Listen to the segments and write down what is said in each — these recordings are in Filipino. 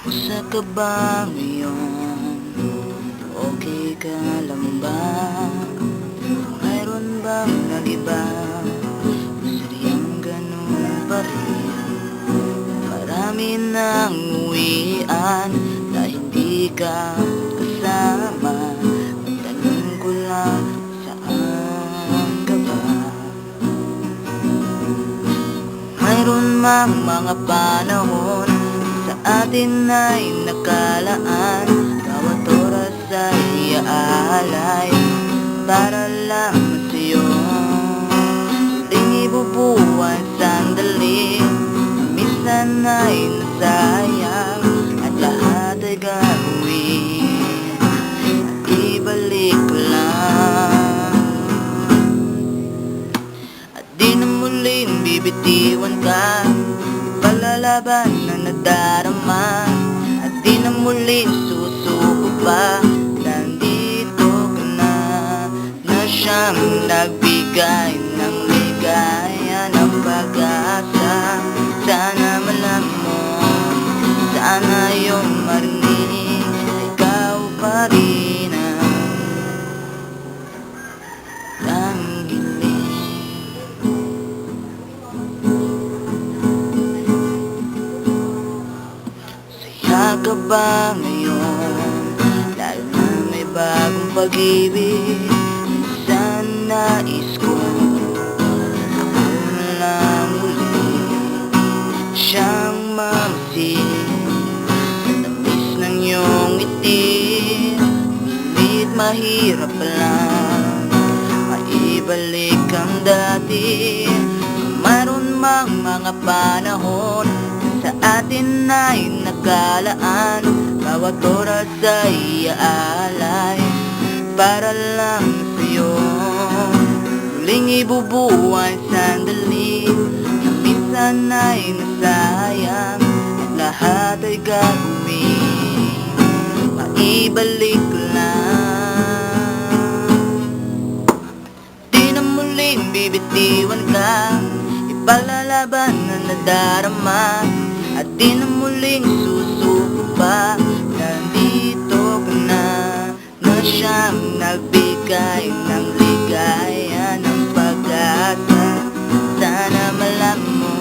Kumusta ka ba ngayon? Okay ka lang ba? Mayroon bang naliba? Sadyang ganun pa rin. Marami nang uwian na hindi ka kasama. Tanong ko lang, saan ka ba? Mayroon mang mga panahon sa atin ay nakalaan. Bawat oras ay aalay para lang sa'yo. Muling ibubuwan sandali, minsan ay nasayang, at lahat ay gagawin at ibalik ko lang. At di na muling bibitiwan ka, palalaban na nadarama. At di na muling susuko pa, nandito ka na siyang nagbigay ng ligaya ng pag-asa. Sana malaman mo, sana iyong marinig, ikaw pa rin ang tanggiling. Ka ba ngayon? Lalo na may bagong pag-ibig. Minsan nais ko ako na lang uli siyang mamasin. Tamis ng iyong ngiti, ngunit mahirap lang maibalik ang dati. Mayroon mang mga panahon sa atin ay nakalaan. Bawat oras ay aalay para lang sa'yo. Muling ibubuwan sandali na minsan ay nasayang, at lahat ay gagawin maibalik lang. Di na muling bibitiwan ka, ipalalaban na nadarama. At di na muling susuko pa, nandito ka na siyang nagbigay ng ligaya ng pag-asa. Sana malaman mo,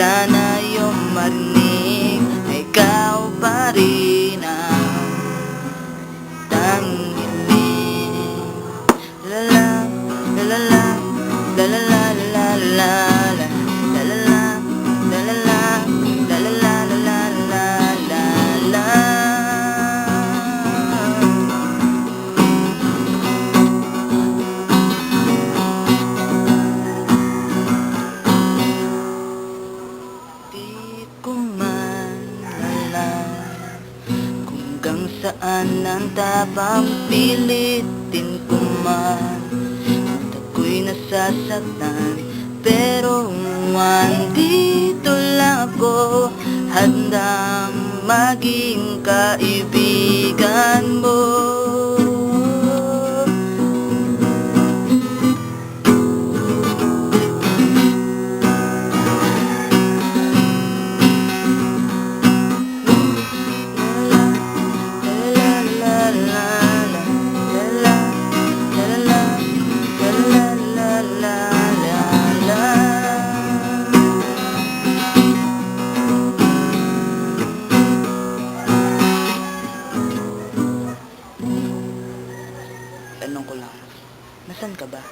sana iyong marinig, na ikaw pa rin ang tanggiling. La la la la la la la la la la. Hanggang saan ang tapang pilitin ko man, at ako'y nasasaktan, pero andito lang ako, handang maging kaibigan mo. Tanong ko lang, nasan ka ba?